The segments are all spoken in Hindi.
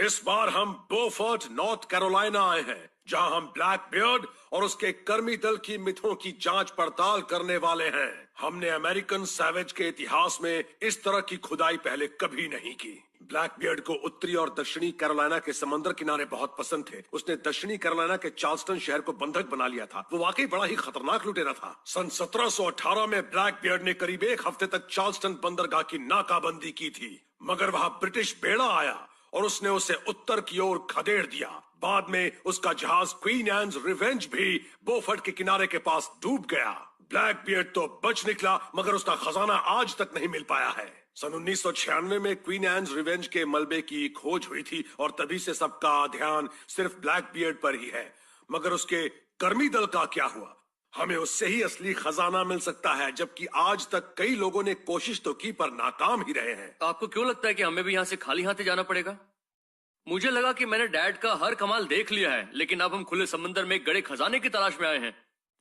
इस बार हम बोफर्ट नॉर्थ कैरोलिना आए हैं, जहां हम ब्लैक बियर्ड और उसके कर्मी दल की मिथों की जांच पड़ताल करने वाले हैं। हमने अमेरिकन सैवेज के इतिहास में इस तरह की खुदाई पहले कभी नहीं की। ब्लैक बियर्ड को उत्तरी और दक्षिणी कैरोलिना के समंदर किनारे बहुत पसंद थे। उसने दक्षिणी कैरोलिना के चार्ल्सटन शहर को बंधक बना लिया था। वो वाकई बड़ा ही खतरनाक लुटेरा था। सन 1718 में ब्लैक बियर्ड ने करीब एक हफ्ते तक चार्ल्सटन बंदरगाह की नाकाबंदी की थी, मगर वहां ब्रिटिश बेड़ा आया और उसने उसे उत्तर की ओर खदेड़ दिया। बाद में उसका जहाज क्वीन एन्स रिवेंज भी बोफर्ट के किनारे के पास डूब गया। ब्लैक बियर्ड तो बच निकला, मगर उसका खजाना आज तक नहीं मिल पाया है। सन 1996 में क्वीन एन्स रिवेंज के मलबे की खोज हुई थी और तभी से सबका ध्यान सिर्फ ब्लैक बियर्ड पर ही है। मगर उसके कर्मी दल का क्या हुआ? हमें उससे ही असली खजाना मिल सकता है, जबकि आज तक कई लोगों ने कोशिश तो की पर नाकाम ही रहे हैं। आपको क्यों लगता है कि हमें भी यहाँ से खाली हाथ जाना पड़ेगा? मुझे लगा कि मैंने डैड का हर कमाल देख लिया है, लेकिन अब हम खुले समंदर में एक गड़े खजाने की तलाश में आए हैं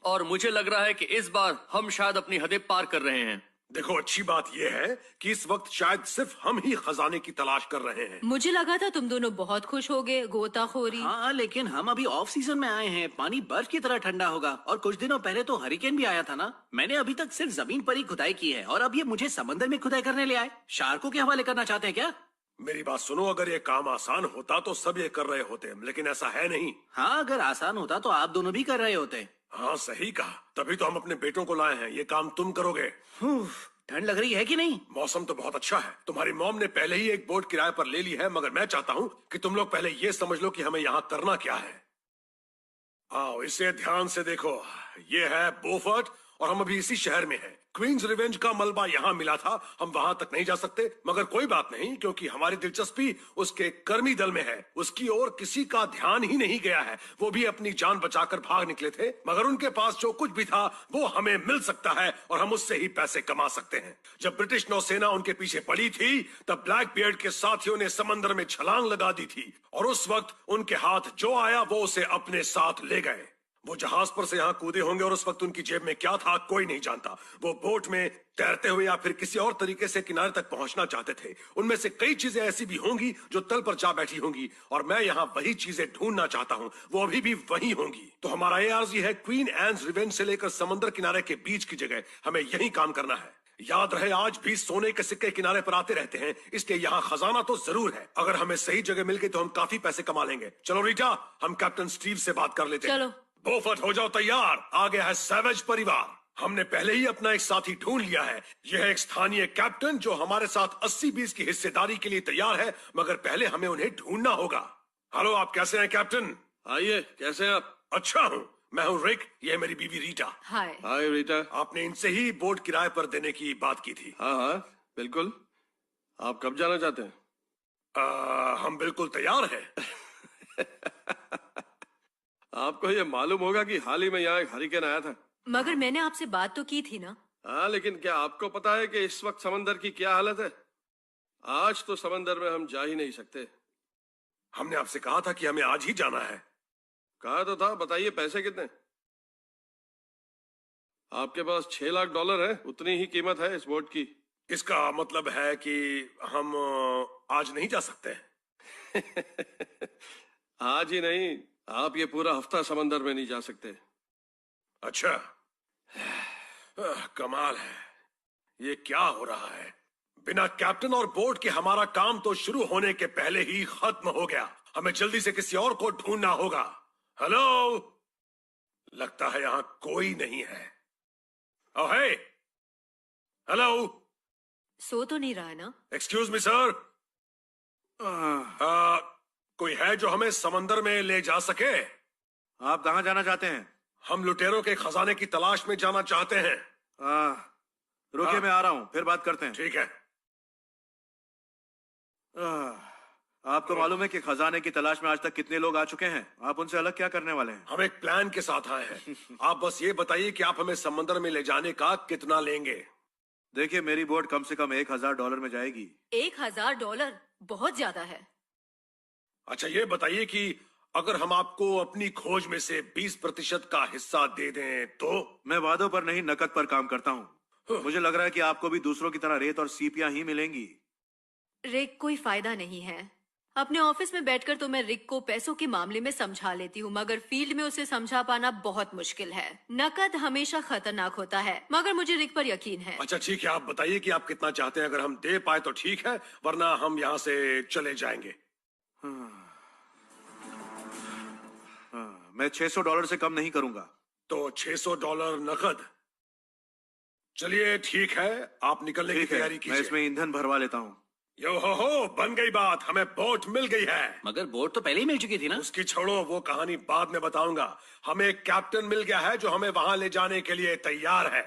और मुझे लग रहा है कि इस बार हम शायद अपनी हदें पार कर रहे हैं। देखो, अच्छी बात यह है कि इस वक्त शायद सिर्फ हम ही खजाने की तलाश कर रहे हैं। मुझे लगा था तुम दोनों बहुत खुश होगे, गोताखोरी। हाँ, लेकिन हम अभी ऑफ सीजन में आए हैं। पानी बर्फ की तरह ठंडा होगा और कुछ दिनों पहले तो हरिकेन भी आया था ना। मैंने अभी तक सिर्फ जमीन पर ही खुदाई की है और अब ये मुझे समंदर में खुदाई करने ले आए। शार्कों के हवाले करना चाहते हैं क्या? मेरी बात सुनो, अगर ये काम आसान होता तो सब ये कर रहे होते, लेकिन ऐसा है नहीं। हाँ, अगर आसान होता तो आप दोनों भी कर रहे होते। हाँ, सही कहा। तभी तो हम अपने बेटों को लाए हैं। ये काम तुम करोगे। ठंड लग रही है कि नहीं? मौसम तो बहुत अच्छा है। तुम्हारी मॉम ने पहले ही एक बोट किराए पर ले ली है, मगर मैं चाहता हूँ कि तुम लोग पहले ये समझ लो कि हमें यहाँ करना क्या है। आओ, इसे ध्यान से देखो। ये है बोफर्ट और हम अभी इसी शहर में हैं। क्वींस रिवेंज का मलबा यहाँ मिला था। हम वहां तक नहीं जा सकते, मगर कोई बात नहीं, क्योंकि हमारी दिलचस्पी उसके कर्मी दल में है। उसकी ओर किसी का ध्यान ही नहीं गया है। वो भी अपनी जान बचाकर भाग निकले थे, मगर उनके पास जो कुछ भी था वो हमें मिल सकता है और हम उससे ही पैसे कमा सकते हैं। जब ब्रिटिश नौसेना उनके पीछे पड़ी थी, तब ब्लैक बियर्ड के साथियों ने समंदर में छलांग लगा दी थी और उस वक्त उनके हाथ जो आया वो उसे अपने साथ ले गए। वो जहाज पर से यहाँ कूदे होंगे और उस वक्त उनकी जेब में क्या था कोई नहीं जानता। वो बोट में तैरते हुए या फिर किसी और तरीके से किनारे तक पहुंचना चाहते थे। उनमें से कई चीजें ऐसी भी होंगी जो तल पर जा बैठी होंगी और मैं यहाँ वही चीजें ढूंढना चाहता हूँ। वो अभी भी वही होंगी। तो हमारा ये अर्जी है, क्वीन एन्स रिवेंज से लेकर समंदर किनारे के बीच की जगह हमें यही काम करना है। याद रहे, आज भी सोने के सिक्के किनारे पर आते रहते हैं, इसलिए यहाँ खजाना तो जरूर है। अगर हमें सही जगह मिल गई तो हम काफी पैसे कमा लेंगे। चलो रीटा, हम कैप्टन स्टीव से बात कर लेते हैं। चलो। बोफर्ट, हो जाओ तैयार। आ गया है सैवेज परिवार। हमने पहले ही अपना एक साथी ढूंढ लिया है। यह है एक स्थानीय कैप्टन जो हमारे साथ 80-20 की हिस्सेदारी के लिए तैयार है, मगर पहले हमें उन्हें ढूंढना होगा। हेलो, आप कैसे हैं कैप्टन? आइए, कैसे हैं आप? अच्छा हूँ, मैं हूँ रिक। यह है मेरी बीवी रीटा। हाय। हाय रीटा। आपने इनसे ही बोट किराए पर देने की बात की थी। हाँ हाँ, बिल्कुल। आप कब जाना चाहते हैं? हम बिल्कुल तैयार हैं। आपको ये मालूम होगा कि हाल ही में यहाँ एक हरिकेन आया था। मगर मैंने आपसे बात तो की थी ना। हाँ, लेकिन क्या आपको पता है कि इस वक्त समंदर की क्या हालत है? आज तो समंदर में हम जा ही नहीं सकते। हमने आपसे कहा था कि हमें आज ही जाना है। कहा तो था। बताइए, पैसे कितने? आपके पास $6 लाख है। उतनी ही कीमत है इस बोट की। इसका मतलब है कि हम आज नहीं जा सकते। आज ही नहीं, आप ये पूरा हफ्ता समंदर में नहीं जा सकते। अच्छा, कमाल है। ये क्या हो रहा है? बिना कैप्टन और बोट के हमारा काम तो शुरू होने के पहले ही खत्म हो गया। हमें जल्दी से किसी और को ढूंढना होगा। हेलो, लगता है यहां कोई नहीं है। ओह हे, हेलो। सो तो नहीं रहा है ना? एक्सक्यूज मी सर, कोई है जो हमें समंदर में ले जा सके? आप कहाँ जाना चाहते हैं? हम लुटेरों के खजाने की तलाश में जाना चाहते हैं। रुकिए, मैं आ रहा हूँ, फिर बात करते हैं। ठीक है। आपको मालूम है कि खजाने की तलाश में आज तक कितने लोग आ चुके हैं? आप उनसे अलग क्या करने वाले हैं? हम एक प्लान के साथ आए हैं। आप बस ये बताइए कि आप हमें समंदर में ले जाने का कितना लेंगे? देखिए, मेरी बोट कम से कम $1,000 में जाएगी। $1,000 बहुत ज्यादा है। अच्छा, ये बताइए कि अगर हम आपको अपनी खोज में से 20% का हिस्सा दे दें तो? मैं वादों पर नहीं, नकद पर काम करता हूँ। मुझे लग रहा है कि आपको भी दूसरों की तरह रेत और सीपियां ही मिलेंगी। रेक, कोई फायदा नहीं है। अपने ऑफिस में बैठकर तो मैं रिक को पैसों के मामले में समझा लेती हूँ, मगर फील्ड में उसे समझा पाना बहुत मुश्किल है। नकद हमेशा खतरनाक होता है, मगर मुझे रिक पर यकीन है। अच्छा ठीक है, आप बताइए कि आप कितना चाहते हैं। अगर हम दे पाए तो ठीक है, वरना हम यहाँ से चले जाएंगे। मैं $600 से कम नहीं करूंगा। तो $600 नकद। चलिए ठीक है, आप निकलने की ठीक है, तैयारी मैं कीजिए। इसमें ईंधन भरवा लेता हूँ। यो हो, बन गई बात, हमें बोट मिल गई है। मगर बोट तो पहले ही मिल चुकी थी ना। उसकी छोड़ो, वो कहानी बाद में बताऊंगा। हमें एक कैप्टन मिल गया है जो हमें वहां ले जाने के लिए तैयार है।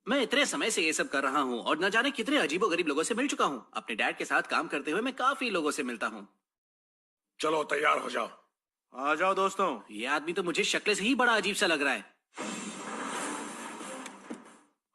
मैं इतने समय से ये सब कर रहा हूँ और न जाने कितने अजीबो गरीब लोगों से मिल चुका हूँ। अपने डैड के साथ काम करते हुए मैं काफी लोगों से मिलता हूँ। चलो तैयार हो जाओ। आ जाओ दोस्तों। ये आदमी तो मुझे शक्ल से ही बड़ा अजीब सा लग रहा है।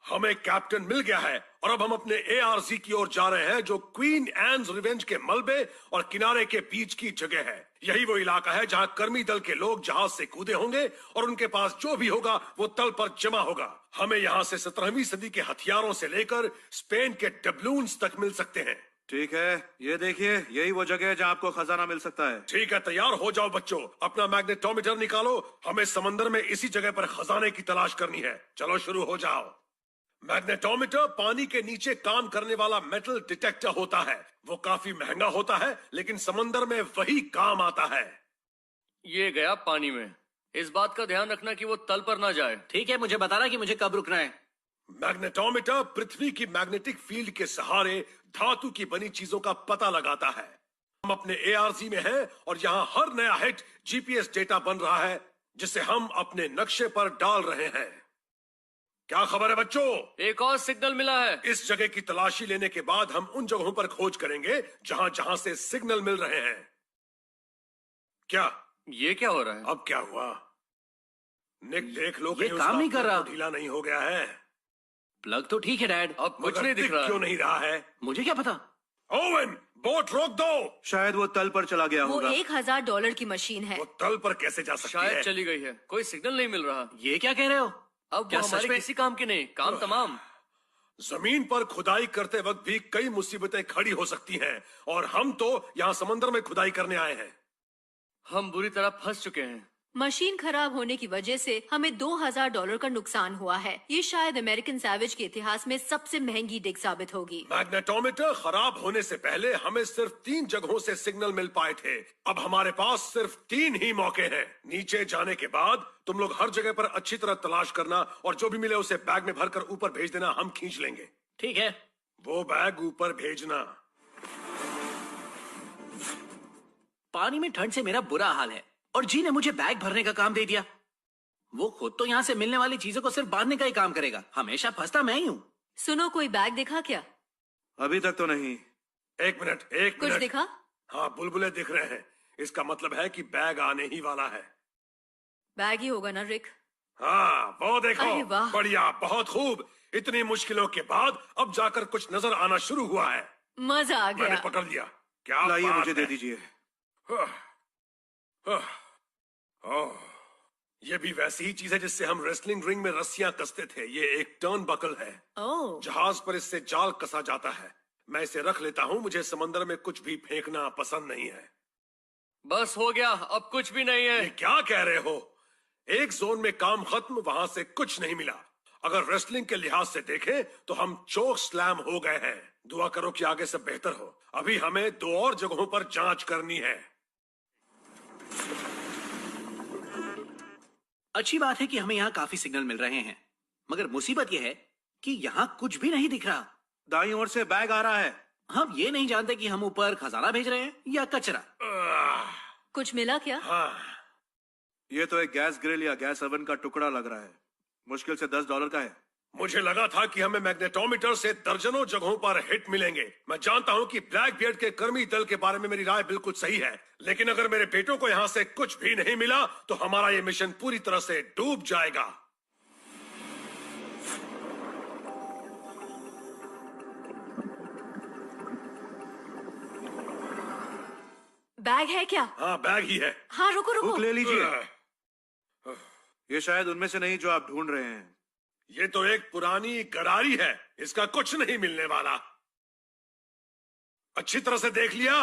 हमें कैप्टन मिल गया है और अब हम अपने एआरसी की ओर जा रहे हैं, जो क्वीन एन्स रिवेंज के मलबे और किनारे के बीच की जगह है। यही वो इलाका है जहां कर्मी दल के लोग जहाज से कूदे होंगे और उनके पास जो भी होगा वो तल पर जमा होगा। हमें यहाँ से 17वीं सदी के हथियारों से लेकर स्पेन के डबलून्स तक मिल सकते हैं। ठीक है, ये देखिए, यही वो जगह है जहाँ आपको खजाना मिल सकता है। ठीक है, तैयार हो जाओ बच्चों, अपना मैग्नेटोमीटर निकालो। हमें समंदर में इसी जगह पर खजाने की तलाश करनी है। चलो शुरू हो जाओ। मैग्नेटोमीटर पानी के नीचे काम करने वाला मेटल डिटेक्टर होता है। वो काफी महंगा होता है, लेकिन समंदर में वही काम आता है। ये गया पानी में। इस बात का ध्यान रखना कि वो तल पर ना जाए। ठीक है, मुझे बताना कि मुझे कब रुकना है। मैग्नेटोमीटर पृथ्वी की मैग्नेटिक फील्ड के सहारे धातु की बनी चीजों का पता लगाता है। हम अपने एआरसी में हैं और यहाँ हर नया हिट जीपीएस डेटा बन रहा है, जिसे हम अपने नक्शे पर डाल रहे हैं। क्या खबर है बच्चों? एक और सिग्नल मिला है। इस जगह की तलाशी लेने के बाद हम उन जगहों पर खोज करेंगे जहां जहां से सिग्नल मिल रहे हैं। क्या ये क्या हो रहा है? अब क्या हुआ? निक देख लो, ये कहीं काम उसका नहीं कर प्लग रहा। तो ढीला नहीं हो गया है। प्लग तो ठीक है डैड। अब कुछ मगर नहीं दिख दिख रहा। क्यों नहीं रहा है? मुझे क्या पता। ओवन, बोट रोक दो। शायद वो तल पर चला गया वो होगा। $1000 की मशीन है। वो तल पर कैसे जा सकती शायद है? चली गई है। कोई सिग्नल नहीं मिल रहा। ये क्या कह रहे हो? अब क्या वो सच हमारे में? किसी काम की नहीं। काम तमाम। जमीन पर खुदाई करते वक्त भी कई मुसीबतें खड़ी हो सकती हैं, और हम तो यहाँ समंदर में खुदाई करने आए हैं। हम बुरी तरह फंस चुके हैं। मशीन खराब होने की वजह से हमें $2000 का नुकसान हुआ है। ये शायद अमेरिकन सैवेज के इतिहास में सबसे महंगी डिग साबित होगी। मैग्नेटोमीटर खराब होने से पहले हमें सिर्फ 3 जगहों से सिग्नल मिल पाए थे। अब हमारे पास सिर्फ 3 ही मौके हैं। नीचे जाने के बाद तुम लोग हर जगह पर अच्छी तरह तलाश करना और जो भी मिले उसे बैग में भरकर ऊपर भेज देना। हम खींच लेंगे। ठीक है। वो बैग ऊपर भेजना। पानी में ठंड से मेरा बुरा हाल है और जी ने मुझे बैग भरने का काम दे दिया। वो खुद तो यहाँ से मिलने वाली चीजों को सिर्फ बांधने का ही काम करेगा। हमेशा फंसता मैं ही हूँ। सुनो, कोई बैग दिखा क्या? अभी तक तो नहीं। एक कुछ मिनट। दिखा? हाँ, बुलबुले दिख रहे हैं। इसका मतलब है कि बैग आने ही वाला है। बैग ही होगा ना रिक? हाँ, वो देखो। अरे वाह। बढ़िया, बहुत खूब। इतनी मुश्किलों के बाद अब जाकर कुछ नजर आना शुरू हुआ है। मजा आ मैंने गया। पकड़ लिया। क्या लाइए, बात मुझे है। दे दीजिए। ओह, ये भी वैसी ही चीज है जिससे हम रेसलिंग रिंग में रस्सियां कसते थे। ये एक टर्न बकल है। ओह, जहाज पर इससे जाल कसा जाता है। मैं इसे रख लेता हूँ। मुझे समंदर में कुछ भी फेंकना पसंद नहीं है। बस हो गया। अब कुछ भी नहीं ये है। क्या कह रहे हो? एक जोन में काम खत्म, वहां से कुछ नहीं मिला। अगर रेसलिंग के लिहाज से देखें तो हम चोक स्लैम हो गए हैं। दुआ करो कि आगे सब बेहतर हो। अभी हमें 2 और जगहों पर जांच करनी है। अच्छी बात है कि हमें यहाँ काफी सिग्नल मिल रहे हैं, मगर मुसीबत यह है कि यहाँ कुछ भी नहीं दिख रहा। दाईं ओर से बैग आ रहा है। हम ये नहीं जानते कि हम ऊपर खजाना भेज रहे हैं या कचरा। कुछ मिला क्या? हाँ, ये तो एक गैस ग्रिल या गैस ओवन का टुकड़ा लग रहा है। मुश्किल से $10 का है। मुझे लगा था कि हमें मैग्नेटोमीटर से दर्जनों जगहों पर हिट मिलेंगे। मैं जानता हूं कि ब्लैक बियर्ड के कर्मी दल के बारे में मेरी राय बिल्कुल सही है, लेकिन अगर मेरे बेटों को यहां से कुछ भी नहीं मिला तो हमारा ये मिशन पूरी तरह से डूब जाएगा। बैग है क्या? हाँ, बैग ही है। हाँ, रुको रुको। हुक ले लीजिए। ये शायद उनमें से नहीं जो आप ढूंढ रहे हैं। ये तो एक पुरानी गरारी है। इसका कुछ नहीं मिलने वाला। अच्छी तरह से देख लिया?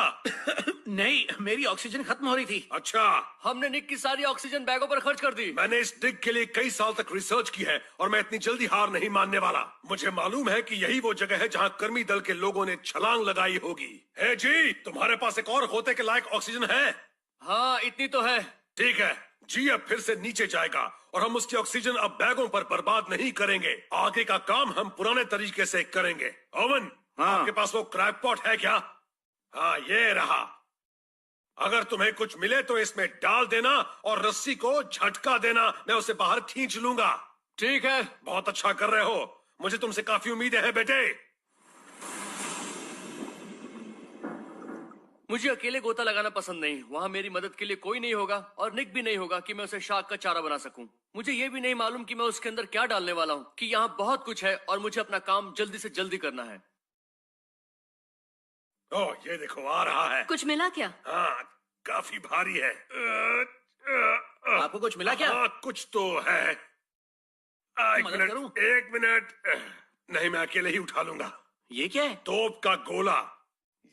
नहीं, मेरी ऑक्सीजन खत्म हो रही थी। अच्छा, हमने निक की सारी ऑक्सीजन बैगों पर खर्च कर दी। मैंने इस डिग के लिए कई साल तक रिसर्च की है और मैं इतनी जल्दी हार नहीं मानने वाला। मुझे मालूम है कि यही वो जगह है जहां कर्मी दल के लोगों ने छलांग लगाई होगी। हे जी, तुम्हारे पास एक और होते के लायक ऑक्सीजन है? हाँ, इतनी तो है। ठीक है, जी अब फिर से नीचे जाएगा और हम उसकी ऑक्सीजन अब बैगों पर बर्बाद नहीं करेंगे। आगे का काम हम पुराने तरीके से करेंगे। ओवन, हाँ। आपके पास वो क्रैकपॉट है क्या? हाँ, ये रहा। अगर तुम्हें कुछ मिले तो इसमें डाल देना और रस्सी को झटका देना, मैं उसे बाहर खींच लूंगा। ठीक है। बहुत अच्छा कर रहे हो, मुझे तुमसे काफी उम्मीदें हैं बेटे। मुझे अकेले गोता लगाना पसंद नहीं। वहाँ मेरी मदद के लिए कोई नहीं होगा और निक भी नहीं होगा कि मैं उसे शार्क का चारा बना सकूं। मुझे ये भी नहीं मालूम कि मैं उसके अंदर क्या डालने वाला हूँ, कि यहाँ बहुत कुछ है और मुझे अपना काम जल्दी से जल्दी करना है। ओह, ये देखो आ रहा है। कुछ मिला क्या? हाँ, काफी भारी है। आपको कुछ मिला क्या? हाँ, कुछ तो है। एक मदद करूं? मिनट, एक मिनट। नहीं, मैं अकेले ही उठा लूंगा। ये क्या है? तोप का गोला।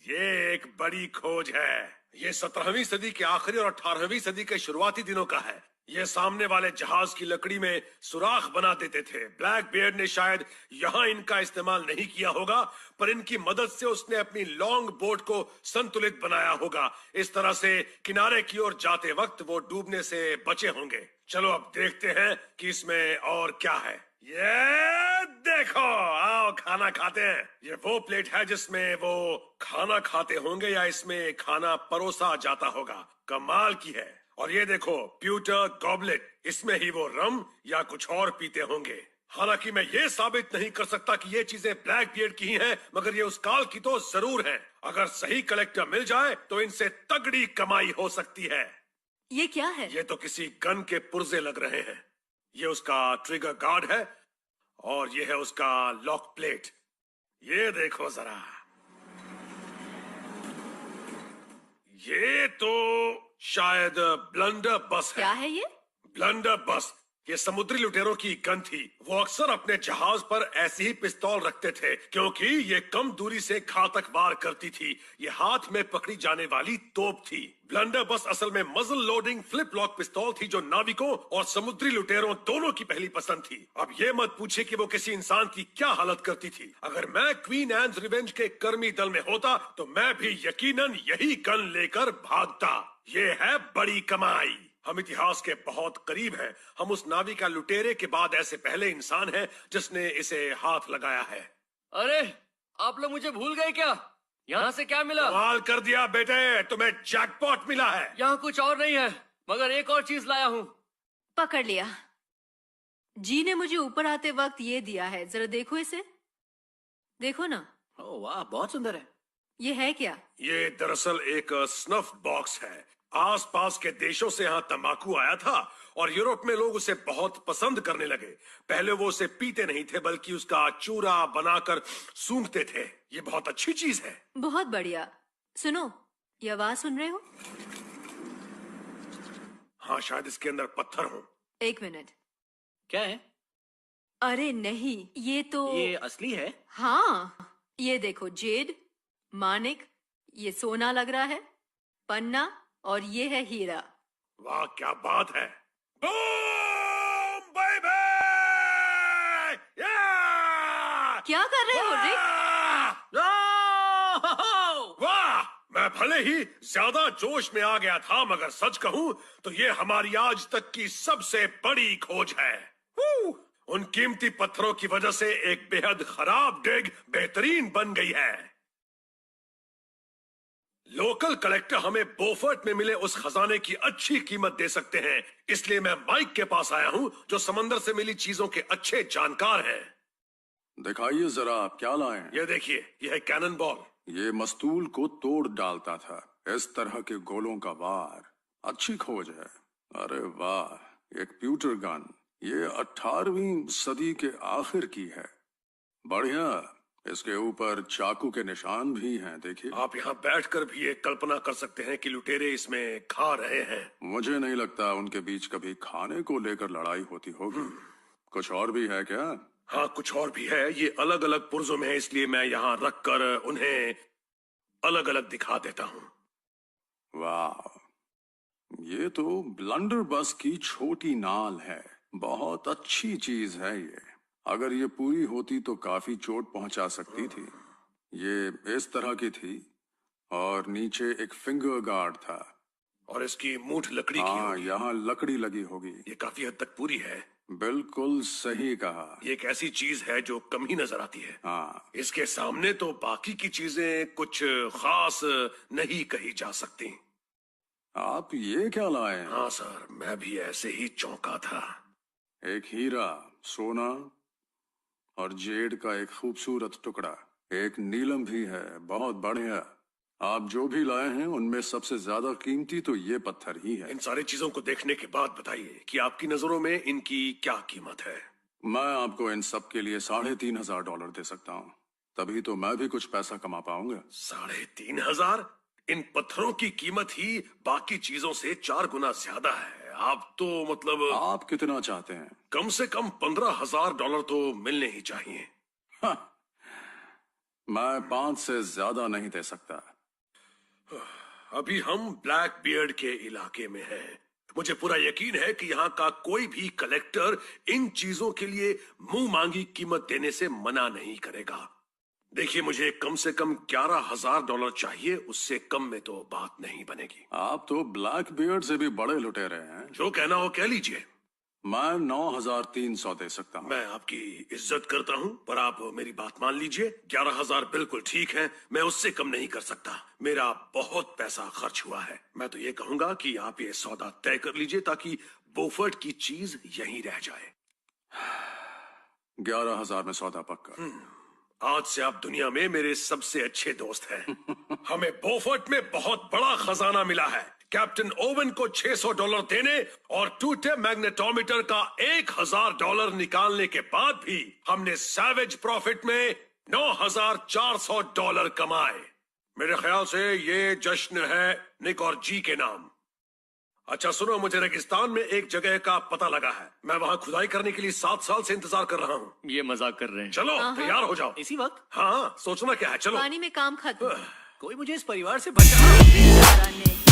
ये एक बड़ी खोज है। ये 17वीं सदी के आखिरी और 18वीं सदी के शुरुआती दिनों का है। ये सामने वाले जहाज की लकड़ी में सुराख बना देते थे। ब्लैक बियर्ड ने शायद यहाँ इनका इस्तेमाल नहीं किया होगा, पर इनकी मदद से उसने अपनी लॉन्ग बोट को संतुलित बनाया होगा। इस तरह से किनारे की ओर जाते वक्त वो डूबने से बचे होंगे। चलो अब देखते हैं कि इसमें और क्या है। ये देखो, आओ खाना खाते हैं। ये वो प्लेट है जिसमें वो खाना खाते होंगे या इसमें खाना परोसा जाता होगा। कमाल की है। और ये देखो, प्यूटर गॉबलेट, इसमें ही वो रम या कुछ और पीते होंगे। हालांकि मैं ये साबित नहीं कर सकता कि ये चीजें ब्लैक बियर्ड की ही हैं, मगर ये उस काल की तो जरूर हैं। अगर सही कलेक्टर मिल जाए तो इनसे तगड़ी कमाई हो सकती है। ये क्या है? ये तो किसी गन के पुर्जे लग रहे हैं। ये उसका ट्रिगर गार्ड है और ये है उसका लॉक प्लेट। ये देखो जरा, ये तो शायद ब्लंडर बस है। क्या है ये? ब्लंडर बस, ये समुद्री लुटेरों की गन थी। वो अक्सर अपने जहाज पर ऐसी ही पिस्तौल रखते थे क्योंकि ये कम दूरी से घातक वार करती थी। ये हाथ में पकड़ी जाने वाली तोप थी। ब्लंडर बस असल में मजल लोडिंग फ्लिप लॉक पिस्तौल थी जो नाविकों और समुद्री लुटेरों दोनों की पहली पसंद थी। अब ये मत पूछे कि वो किसी इंसान की क्या हालत करती थी। अगर मैं क्वीन एन्स रिवेंज के कर्मी दल में होता तो मैं भी यकीनन यही गन लेकर भागता। ये है बड़ी कमाई। हम इतिहास के बहुत करीब हैं। हम उस नाविका लुटेरे के बाद ऐसे पहले इंसान हैं जिसने इसे हाथ लगाया है। अरे, आप लोग मुझे भूल गए क्या? यहाँ से क्या मिला? कमाल कर दिया बेटे, तुम्हें जैकपॉट मिला है। यहाँ कुछ और नहीं है, मगर एक और चीज लाया हूँ। पकड़ लिया। जी ने मुझे ऊपर आते वक्त ये दिया है, जरा देखो इसे। देखो ना। ओह वाह, बहुत सुंदर है। ये है क्या? ये दरअसल एक स्नफ बॉक्स है। आसपास के देशों से यहाँ तंबाकू आया था और यूरोप में लोग उसे बहुत पसंद करने लगे। पहले वो उसे पीते नहीं थे बल्कि उसका चूरा बनाकर सूंघते थे। ये बहुत अच्छी चीज है। बहुत बढ़िया। सुनो, ये आवाज सुन रहे हो? हाँ, शायद इसके अंदर पत्थर हो। एक मिनट। क्या है? अरे नहीं, ये तो ये असली है? हाँ, ये देखो, जेड, मानिक, ये सोना लग रहा है, पन्ना, और ये है हीरा। वाह, क्या बात है। Boom baby! क्या कर रहे हो रिक? वाह, मैं भले ही ज्यादा जोश में आ गया था, मगर सच कहूं तो ये हमारी आज तक की सबसे बड़ी खोज है। उन कीमती पत्थरों की वजह से एक बेहद खराब डिग बेहतरीन बन गई है। लोकल कलेक्टर हमें बोफर्ट में मिले उस खजाने की अच्छी कीमत दे सकते हैं, इसलिए मैं माइक के पास आया हूं जो समंदर से मिली चीजों के अच्छे जानकार हैं। दिखाइए जरा, आप क्या लाए हैं? ये देखिए, यह है कैनन बॉल। ये मस्तूल को तोड़ डालता था। इस तरह के गोलों का वार अच्छी खोज है। अरे वाह, एक प्यूटर गन। ये 18वीं सदी के आखिर की है। बढ़िया। इसके ऊपर चाकू के निशान भी हैं, देखिए। आप यहाँ बैठकर भी एक कल्पना कर सकते हैं कि लुटेरे इसमें खा रहे हैं। मुझे नहीं लगता उनके बीच कभी खाने को लेकर लड़ाई होती होगी। कुछ और भी है क्या? हाँ, कुछ और भी है। ये अलग अलग पुर्जों में है, इसलिए मैं यहाँ रख कर उन्हें अलग अलग दिखा देता हूँ। वाह, ये तो ब्लंडर बस की छोटी नाल है। बहुत अच्छी चीज है ये। अगर ये पूरी होती तो काफी चोट पहुंचा सकती थी। ये इस तरह की थी और नीचे एक फिंगर गार्ड था। और इसकी मूठ लकड़ी की हाँ, होगी। यहाँ लकड़ी लगी होगी। ये काफी हद तक पूरी है। बिल्कुल सही कहा। ये एक ऐसी चीज है जो कम ही नजर आती है। हाँ, इसके सामने तो बाकी की चीजें कुछ खास नहीं कही जा सकती। आप ये क्या लाए हैं? हाँ सर, मैं भी ऐसे ही चौंका था। एक हीरा, सोना और जेड का एक खूबसूरत टुकड़ा। एक नीलम भी है, बहुत बढ़िया। आप जो भी लाए हैं उनमें सबसे ज्यादा कीमती तो ये पत्थर ही है। इन सारी चीजों को देखने के बाद बताइए कि आपकी नजरों में इनकी क्या कीमत है। मैं आपको इन सब के लिए $3,500 दे सकता हूँ। तभी तो मैं भी कुछ पैसा कमा पाऊंगा। 3,500? इन पत्थरों की कीमत ही बाकी चीजों से 4 गुना ज्यादा है। आप तो मतलब आप कितना चाहते हैं? कम से कम $15,000 तो मिलने ही चाहिए। मैं 5 से ज्यादा नहीं दे सकता। अभी हम ब्लैक बियर्ड के इलाके में हैं। मुझे पूरा यकीन है कि यहाँ का कोई भी कलेक्टर इन चीजों के लिए मुंह मांगी कीमत देने से मना नहीं करेगा। देखिए, मुझे कम से कम $11,000 चाहिए। उससे कम में तो बात नहीं बनेगी। आप तो ब्लैक बियर्ड से भी बड़े लुटेरे हैं। जो कहना हो कह लीजिए। मैं 9,300 दे सकता हूँ। मैं आपकी इज्जत करता हूँ, पर आप मेरी बात मान लीजिए। 11,000 बिल्कुल ठीक है। मैं उससे कम नहीं कर सकता। मेरा बहुत पैसा खर्च हुआ है। मैं तो ये कहूंगा कि आप ये सौदा तय कर लीजिए ताकि बोफर्ट की चीज यहीं रह जाए। 11,000 में सौदा पक्का। आज से आप दुनिया में मेरे सबसे अच्छे दोस्त हैं। हमें बोफर्ट में बहुत बड़ा खजाना मिला है। कैप्टन ओवन को $600 देने और टूटे मैग्नेटोमीटर का $1,000 निकालने के बाद भी हमने सैवेज प्रॉफिट में $9,400 कमाए। मेरे ख्याल से ये जश्न है निक और जी के नाम। अच्छा सुनो, मुझे रेगिस्तान में एक जगह का पता लगा है। मैं वहाँ खुदाई करने के लिए 7 साल से इंतजार कर रहा हूँ। ये मजाक कर रहे हैं। चलो तैयार हो जाओ। इसी वक्त हाँ, सोचना क्या है, चलो। पानी में काम खत्म। कोई मुझे इस परिवार से बचा।